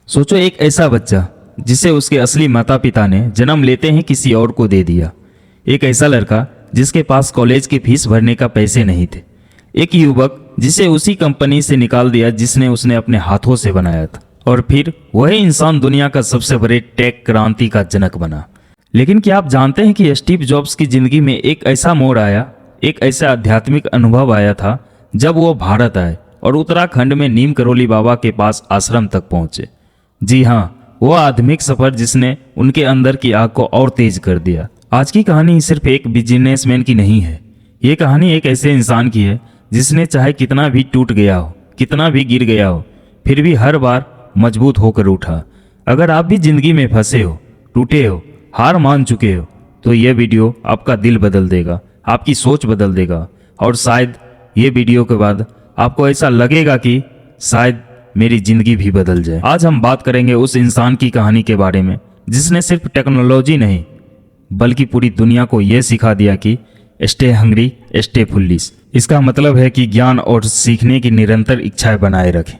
सोचो, एक ऐसा बच्चा जिसे उसके असली माता पिता ने जन्म लेते ही किसी और को दे दिया। एक ऐसा लड़का जिसके पास कॉलेज की फीस भरने का पैसे नहीं थे। एक युवक जिसे उसी कंपनी से निकाल दिया जिसने उसने अपने हाथों से बनाया था। और फिर वही इंसान दुनिया का सबसे बड़े टेक क्रांति का जनक बना। लेकिन क्या आप जानते हैं कि स्टीव जॉब्स की जिंदगी में एक ऐसा मोड़ आया, एक ऐसा आध्यात्मिक अनुभव आया था जब वो भारत आए और उत्तराखंड में नीम करोली बाबा के पास आश्रम तक पहुंचे। जी हाँ, वो आध्यात्मिक सफर जिसने उनके अंदर की आग को और तेज कर दिया। आज की कहानी सिर्फ एक बिजनेसमैन की नहीं है। ये कहानी एक ऐसे इंसान की है जिसने चाहे कितना भी टूट गया हो, कितना भी गिर गया हो, फिर भी हर बार मजबूत होकर उठा। अगर आप भी जिंदगी में फंसे हो, टूटे हो, हार मान चुके हो, तो यह वीडियो आपका दिल बदल देगा, आपकी सोच बदल देगा। और शायद ये वीडियो के बाद आपको ऐसा लगेगा कि शायद मेरी जिंदगी भी बदल जाए। आज हम बात करेंगे उस इंसान की कहानी के बारे में जिसने सिर्फ टेक्नोलॉजी नहीं बल्कि पूरी दुनिया को यह सिखा दिया कि स्टे हंग्री, स्टे फुलिश। इसका मतलब है कि ज्ञान और सीखने की निरंतर इच्छाएं बनाए रखें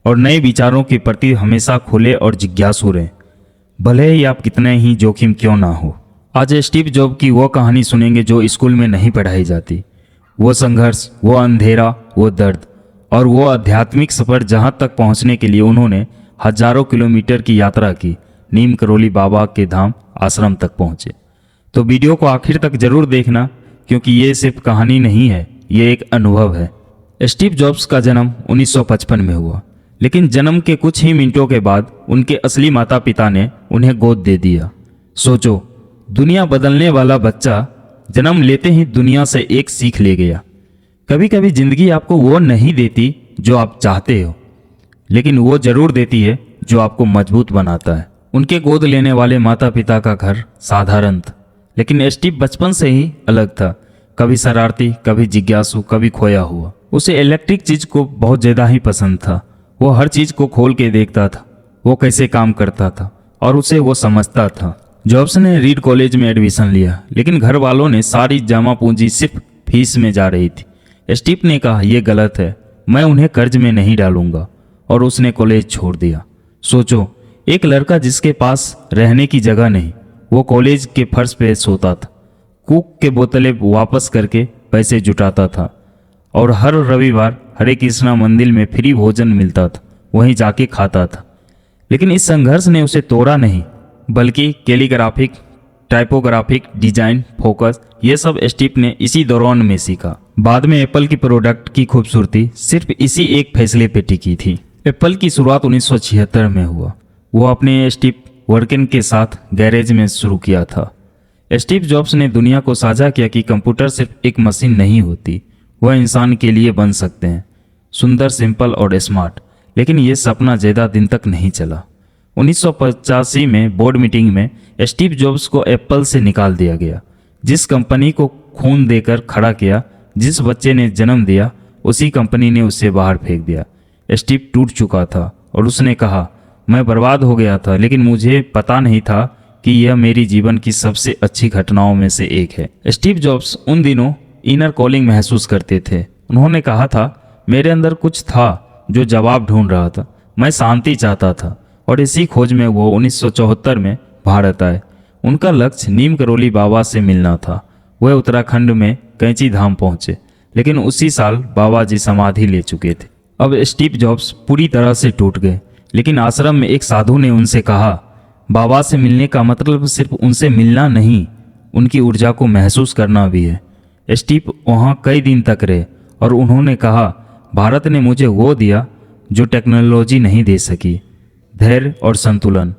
और नए विचारों के प्रति हमेशा खुले और जिज्ञासु रहें, भले ही आप कितने ही जोखिम क्यों ना हो। आज स्टीव जॉब की वो कहानी सुनेंगे जो स्कूल में नहीं पढ़ाई जाती। वो संघर्ष, वो अंधेरा, वो दर्द और वो आध्यात्मिक सफर जहाँ तक पहुँचने के लिए उन्होंने हजारों किलोमीटर की यात्रा की, नीम करोली बाबा के धाम आश्रम तक पहुँचे। तो वीडियो को आखिर तक जरूर देखना, क्योंकि ये सिर्फ कहानी नहीं है, ये एक अनुभव है। स्टीव जॉब्स का जन्म 1955 में हुआ, लेकिन जन्म के कुछ ही मिनटों के बाद उनके असली माता पिता ने उन्हें गोद दे दिया। सोचो, दुनिया बदलने वाला बच्चा जन्म लेते ही दुनिया से एक सीख ले गया। कभी कभी जिंदगी आपको वो नहीं देती जो आप चाहते हो, लेकिन वो जरूर देती है जो आपको मजबूत बनाता है। उनके गोद लेने वाले माता पिता का घर साधारण था, लेकिन स्टीव बचपन से ही अलग था। कभी शरारती, कभी जिज्ञासु, कभी खोया हुआ। उसे इलेक्ट्रिक चीज को बहुत ज्यादा ही पसंद था। वो हर चीज को खोल के देखता था, वो कैसे काम करता था और उसे वो समझता था। जॉब्स ने रीड कॉलेज में एडमिशन लिया, लेकिन घर वालों ने सारी जमा पूंजी सिर्फ फीस में जा रही थी। स्टीव ने कहा, यह गलत है, मैं उन्हें कर्ज में नहीं डालूंगा, और उसने कॉलेज छोड़ दिया। सोचो, एक लड़का जिसके पास रहने की जगह नहीं, वो कॉलेज के फर्श पे सोता था, कुक के बोतलें वापस करके पैसे जुटाता था और हर रविवार हरे कृष्णा मंदिर में फ्री भोजन मिलता था, वहीं जाके खाता था। लेकिन इस संघर्ष ने उसे तोड़ा नहीं, बल्कि कैलीग्राफिक, टाइपोग्राफिक, डिजाइन, फोकस, ये सब स्टीव ने इसी दौरान में सीखा। बाद में एप्पल की प्रोडक्ट की खूबसूरती सिर्फ इसी एक फैसले पे टिकी थी। एप्पल की शुरुआत 1976 में हुआ। वो अपने स्टीव वर्किन के साथ गैरेज में शुरू किया था। स्टीव जॉब्स ने दुनिया को साझा किया कि कंप्यूटर सिर्फ एक मशीन नहीं होती, वह इंसान के लिए बन सकते हैं, सुंदर, सिंपल और स्मार्ट। लेकिन ये सपना ज़्यादा दिन तक नहीं चला। 1985 में बोर्ड मीटिंग में स्टीव जॉब्स को एप्पल से निकाल दिया गया। जिस कंपनी को खून देकर खड़ा किया, जिस बच्चे ने जन्म दिया, उसी कंपनी ने उसे बाहर फेंक दिया। स्टीव टूट चुका था और उसने कहा, मैं बर्बाद हो गया था, लेकिन मुझे पता नहीं था कि यह मेरी जीवन की सबसे अच्छी घटनाओं में से एक है। स्टीव जॉब्स उन दिनों इनर कॉलिंग महसूस करते थे। उन्होंने कहा था, मेरे अंदर कुछ था जो जवाब ढूंढ रहा था, मैं शांति चाहता था, और इसी खोज में वो 1974 में भारत आए। उनका लक्ष्य नीम करोली बाबा से मिलना था। वह उत्तराखंड में कैंची धाम पहुंचे, लेकिन उसी साल बाबा जी समाधि ले चुके थे। अब स्टीव जॉब्स पूरी तरह से टूट गए, लेकिन आश्रम में एक साधु ने उनसे कहा, बाबा से मिलने का मतलब सिर्फ उनसे मिलना नहीं, उनकी ऊर्जा को महसूस करना भी है। स्टीव वहाँ कई दिन तक रहे और उन्होंने कहा, भारत ने मुझे वो दिया जो टेक्नोलॉजी नहीं दे सकी, धैर्य और संतुलन।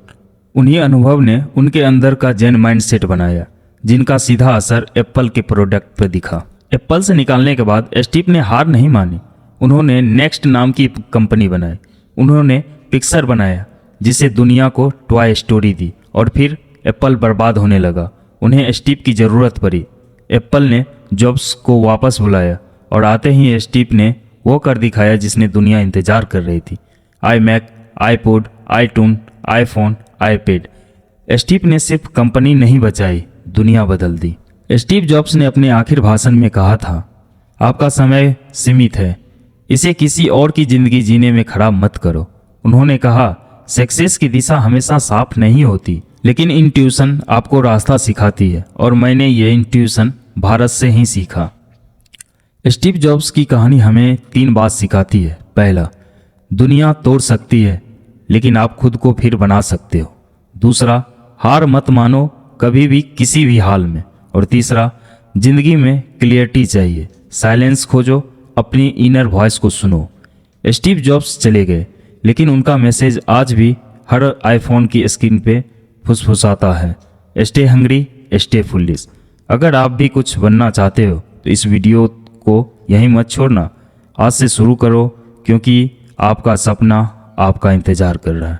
उन्हीं अनुभव ने उनके अंदर का जैन माइंडसेट बनाया, जिनका सीधा असर एप्पल के प्रोडक्ट पर दिखा। एप्पल से निकालने के बाद स्टीव ने हार नहीं मानी। उन्होंने नेक्स्ट नाम की कंपनी बनाई। उन्होंने पिक्सर बनाया, जिसे दुनिया को टॉय स्टोरी दी, और फिर एप्पल बर्बाद होने लगा। उन्हें स्टीव की ज़रूरत पड़ी। एप्पल ने जॉब्स को वापस बुलाया और आते ही स्टीव ने वो कर दिखाया जिसने दुनिया इंतजार कर रही थी। iMac, iPod, iTunes, iPhone, iPad। Steve ने सिर्फ कंपनी नहीं बचाई, दुनिया बदल दी। स्टीव जॉब्स ने अपने आखिर भाषण में कहा था, आपका समय सीमित है, इसे किसी और की जिंदगी जीने में खराब मत करो। उन्होंने कहा, सक्सेस की दिशा हमेशा साफ नहीं होती, लेकिन इंट्यूशन आपको रास्ता सिखाती है और मैंने ये इंट्यूशन भारत से ही सीखा। स्टीव जॉब्स की कहानी हमें 3 बात सिखाती है। पहला, दुनिया तोड़ सकती है लेकिन आप खुद को फिर बना सकते हो। दूसरा, हार मत मानो कभी भी किसी भी हाल में। और तीसरा, जिंदगी में क्लियरिटी चाहिए, साइलेंस खोजो, अपनी इनर वॉइस को सुनो। स्टीव जॉब्स चले गए लेकिन उनका मैसेज आज भी हर आईफोन की स्क्रीन पे फुसफुसाता है। Stay hungry, stay foolish. अगर आप भी कुछ बनना चाहते हो तो इस वीडियो को यहीं मत छोड़ना, आज से शुरू करो क्योंकि आपका सपना आपका इंतज़ार कर रहा है।